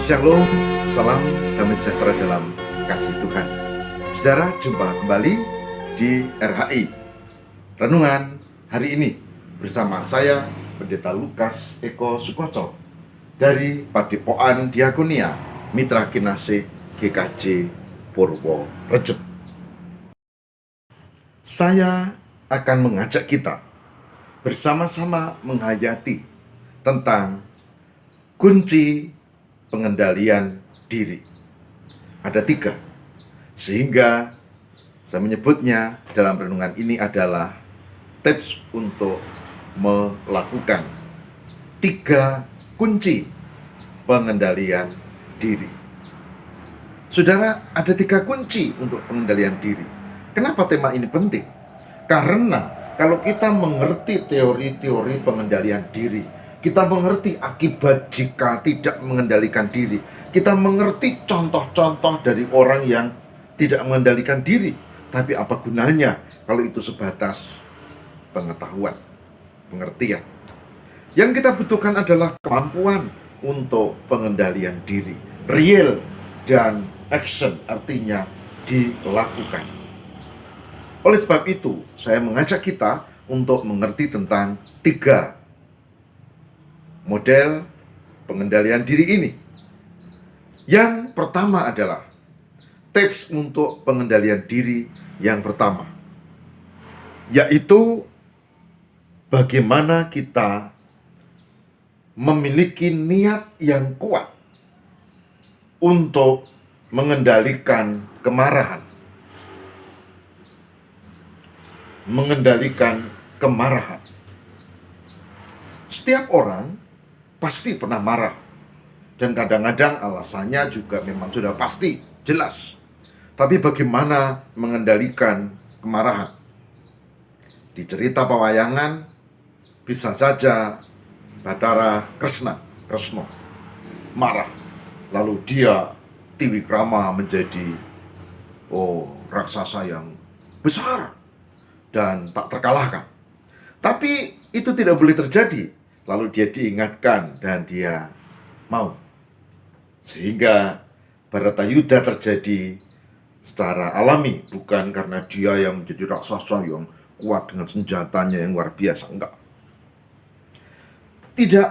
Shalom, salam damai sejahtera dalam kasih Tuhan. Saudara, jumpa kembali di RHI Renungan hari ini bersama saya, Pendeta Lukas Eko Sukoco dari Padepokan Diakonia Mitra Kinasih GKJ Purworejo. Saya akan mengajak kita bersama-sama menghayati tentang kunci pengendalian diri. Ada 3, sehingga saya menyebutnya dalam renungan ini adalah tips untuk melakukan 3 kunci pengendalian diri. Saudara, ada 3 kunci untuk pengendalian diri. Kenapa tema ini penting? Karena kalau kita mengerti teori-teori pengendalian diri, kita mengerti akibat jika tidak mengendalikan diri, kita mengerti contoh-contoh dari orang yang tidak mengendalikan diri. Tapi apa gunanya kalau itu sebatas pengetahuan, pengertian? Yang kita butuhkan adalah kemampuan untuk pengendalian diri, real dan action, artinya dilakukan. Oleh sebab itu, saya mengajak kita untuk mengerti tentang 3 model pengendalian diri ini. Yang pertama adalah tips untuk pengendalian diri yang pertama, yaitu bagaimana kita memiliki niat yang kuat untuk mengendalikan kemarahan. Mengendalikan kemarahan. Setiap orang pasti pernah marah, dan kadang-kadang alasannya juga memang sudah pasti, jelas. Tapi bagaimana mengendalikan kemarahan? Di cerita pewayangan bisa saja Bathara Kresna marah, lalu dia Tiwikrama menjadi raksasa yang besar dan tak terkalahkan. Tapi itu tidak boleh terjadi. Lalu dia diingatkan dan dia mau. Sehingga Baratayuda terjadi secara alami, bukan karena dia yang menjadi raksasa yang kuat dengan senjatanya yang luar biasa, enggak. Tidak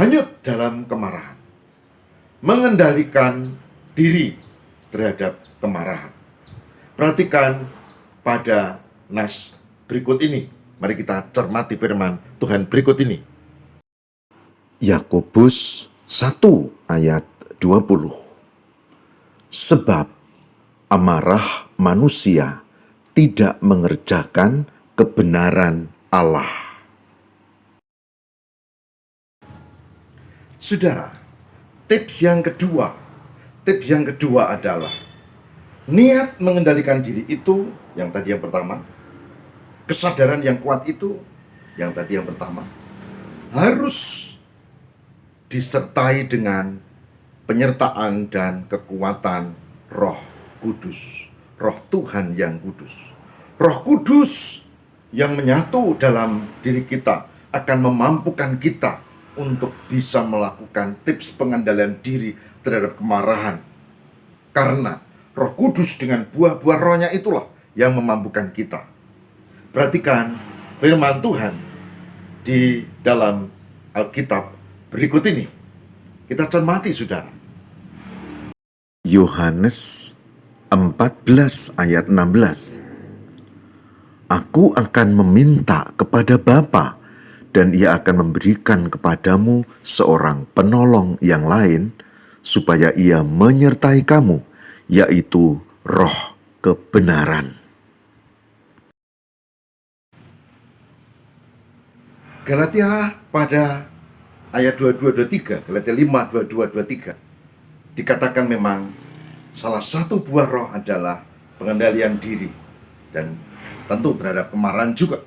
hanyut dalam kemarahan. Mengendalikan diri terhadap kemarahan. Perhatikan pada nas berikut ini. Mari kita cermati firman Tuhan berikut ini. Yakobus 1 ayat 20. Sebab amarah manusia tidak mengerjakan kebenaran Allah. Saudara, tips yang kedua adalah niat mengendalikan diri itu yang tadi yang pertama. Kesadaran yang kuat itu yang tadi yang pertama. Harus disertai dengan penyertaan dan kekuatan Roh Kudus, Roh Tuhan yang kudus. Roh Kudus yang menyatu dalam diri kita akan memampukan kita untuk bisa melakukan tips pengendalian diri terhadap kemarahan. Karena Roh Kudus dengan buah-buah rohnya itulah yang memampukan kita. Perhatikan firman Tuhan di dalam Alkitab berikut ini. Kita cermati, saudara. Yohanes 14 ayat 16. Aku akan meminta kepada Bapa, dan Ia akan memberikan kepadamu seorang penolong yang lain, supaya Ia menyertai kamu, yaitu Roh kebenaran. Galatia pada ayat 22-23, Galatia 5, 22-23, dikatakan memang salah satu buah roh adalah pengendalian diri, dan tentu terhadap kemarahan juga.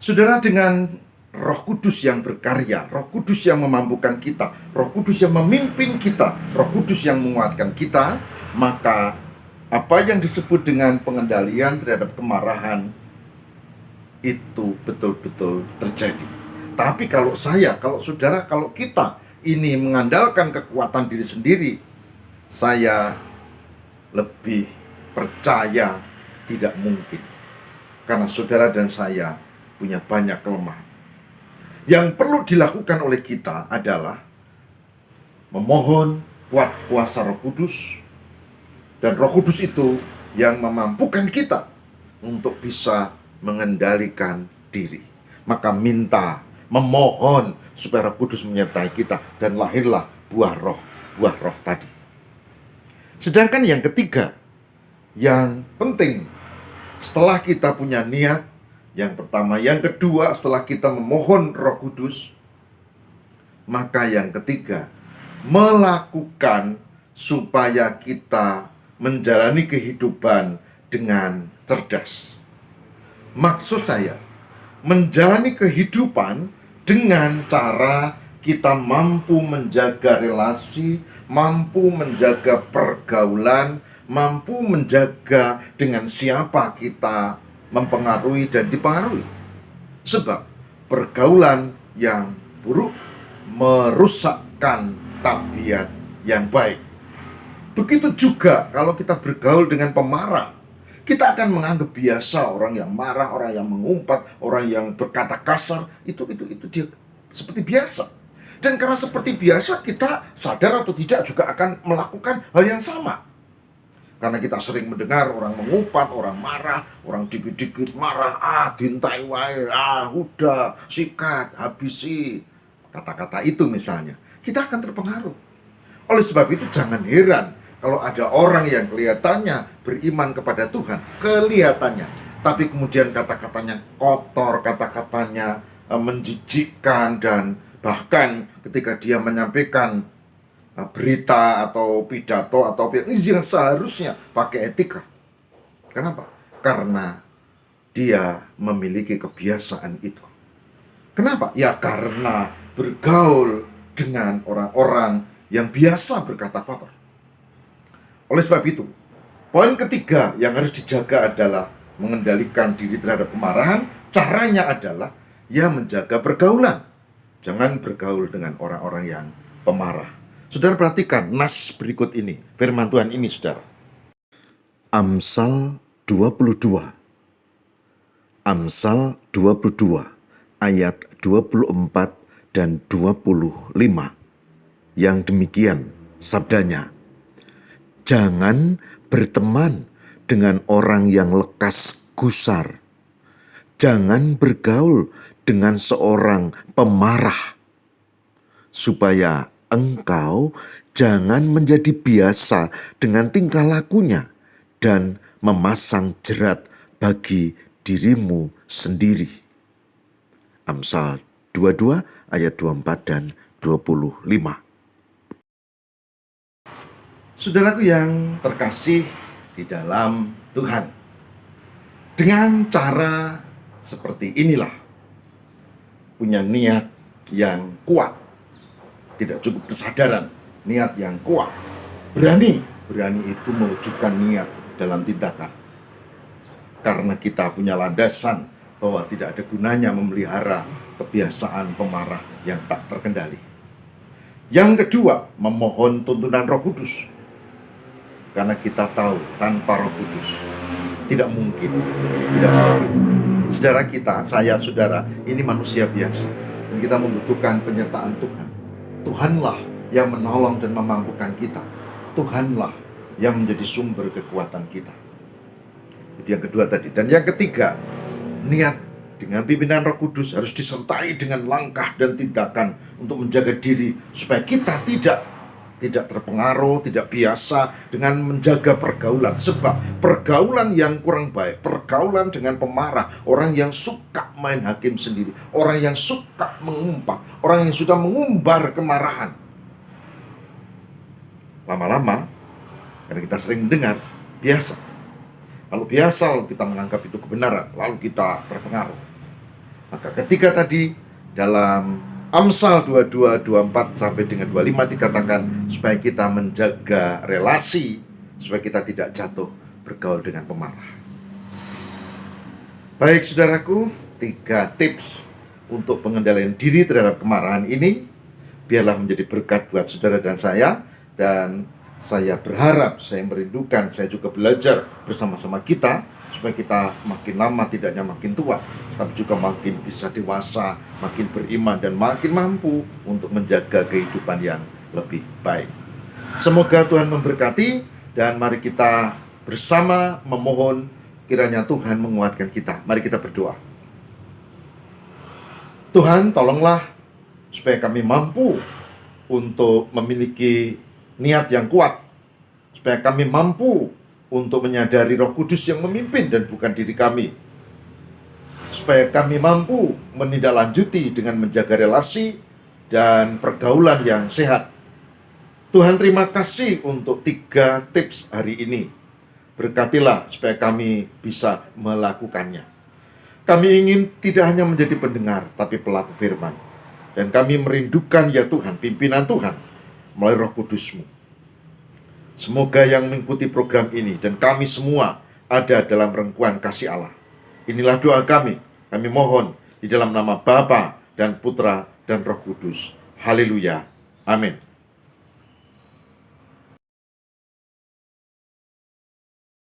Saudara, dengan Roh Kudus yang berkarya, Roh Kudus yang memampukan kita, Roh Kudus yang memimpin kita, Roh Kudus yang menguatkan kita, maka apa yang disebut dengan pengendalian terhadap kemarahan itu betul-betul terjadi. Tapi kalau saudara, kalau kita ini mengandalkan kekuatan diri sendiri, saya lebih percaya tidak mungkin. Karena saudara dan saya punya banyak kelemahan. Yang perlu dilakukan oleh kita adalah memohon kuat kuasa Roh Kudus, dan Roh Kudus itu yang memampukan kita untuk bisa mengendalikan diri. Maka minta, memohon supaya Roh Kudus menyertai kita, dan lahirlah buah roh tadi. Sedangkan yang ketiga, yang penting setelah kita punya niat, yang pertama, yang kedua, setelah kita memohon Roh Kudus, maka yang ketiga, melakukan supaya kita menjalani kehidupan dengan cerdas. Maksud saya, menjalani kehidupan dengan cara kita mampu menjaga relasi, mampu menjaga pergaulan, mampu menjaga dengan siapa kita mempengaruhi dan dipengaruhi. Sebab pergaulan yang buruk merusakkan tabiat yang baik. Begitu juga kalau kita bergaul dengan pemarah, kita akan menganggap biasa orang yang marah, orang yang mengumpat, orang yang berkata kasar, itu dia seperti biasa. Dan karena seperti biasa, kita sadar atau tidak juga akan melakukan hal yang sama. Karena kita sering mendengar orang mengumpat, orang marah, orang dikit-dikit marah, dintai wae, udah, sikat, habisi. Kata-kata itu misalnya, kita akan terpengaruh. Oleh sebab itu jangan heran kalau ada orang yang kelihatannya beriman kepada Tuhan, kelihatannya, tapi kemudian kata-katanya kotor, kata-katanya menjijikkan, dan bahkan ketika dia menyampaikan berita atau pidato atau yang seharusnya pakai etika. Kenapa? Karena dia memiliki kebiasaan itu. Kenapa? Ya karena bergaul dengan orang-orang yang biasa berkata kotor. Oleh sebab itu, poin ketiga yang harus dijaga adalah mengendalikan diri terhadap kemarahan. Caranya adalah ya menjaga pergaulan. Jangan bergaul dengan orang-orang yang pemarah. Saudara perhatikan nas berikut ini, firman Tuhan ini, saudara. Amsal 22. Amsal 22 ayat 24 dan 25. Yang demikian sabdanya, jangan berteman dengan orang yang lekas gusar. Jangan bergaul dengan seorang pemarah, supaya engkau jangan menjadi biasa dengan tingkah lakunya dan memasang jerat bagi dirimu sendiri. Amsal 22 ayat 24 dan 25. Saudaraku yang terkasih di dalam Tuhan, dengan cara seperti inilah, punya niat yang kuat, tidak cukup kesadaran, niat yang kuat, berani itu mewujudkan niat dalam tindakan. Karena kita punya landasan bahwa tidak ada gunanya memelihara kebiasaan pemarah yang tak terkendali. Yang kedua, memohon tuntunan Roh Kudus. Karena kita tahu tanpa Roh Kudus tidak mungkin. Saudara kita, saya, saudara, ini manusia biasa, dan kita membutuhkan penyertaan Tuhan. Tuhanlah yang menolong dan memampukan kita. Tuhanlah yang menjadi sumber kekuatan kita. Itu yang kedua tadi. Dan yang ketiga, niat dengan pimpinan Roh Kudus harus disertai dengan langkah dan tindakan untuk menjaga diri supaya kita tidak terpengaruh, tidak biasa dengan menjaga pergaulan. Sebab pergaulan yang kurang baik, pergaulan dengan pemarah, orang yang suka main hakim sendiri, orang yang suka mengumpat, orang yang sudah mengumbar kemarahan, lama-lama, karena kita sering mendengar, biasa. Kalau biasa, lalu kita menganggap itu kebenaran, lalu kita terpengaruh. Maka ketika tadi dalam Amsal 22, 24 sampai dengan 25 dikatakan supaya kita menjaga relasi, supaya kita tidak jatuh bergaul dengan pemarah. Baik saudaraku, 3 tips untuk pengendalian diri terhadap kemarahan ini. biarlah menjadi berkat buat saudara dan saya. Dan saya berharap, saya merindukan, saya juga belajar bersama-sama kita, supaya kita makin lama tidak hanya makin tua, tapi juga makin bisa dewasa, makin beriman, dan makin mampu untuk menjaga kehidupan yang lebih baik. Semoga Tuhan memberkati, dan mari kita bersama memohon kiranya Tuhan menguatkan kita. Mari kita berdoa. Tuhan, tolonglah supaya kami mampu untuk memiliki niat yang kuat, supaya kami mampu untuk menyadari Roh Kudus yang memimpin dan bukan diri kami, supaya kami mampu menindaklanjuti dengan menjaga relasi dan pergaulan yang sehat. Tuhan, terima kasih untuk 3 tips hari ini. Berkatilah supaya kami bisa melakukannya. Kami ingin tidak hanya menjadi pendengar, tapi pelaku firman. Dan kami merindukan ya Tuhan, pimpinan Tuhan melalui Roh Kudus-Mu. Semoga yang mengikuti program ini dan kami semua ada dalam rengkuan kasih Allah. Inilah doa kami. Kami mohon di dalam nama Bapa dan Putra dan Roh Kudus. Haleluya. Amin.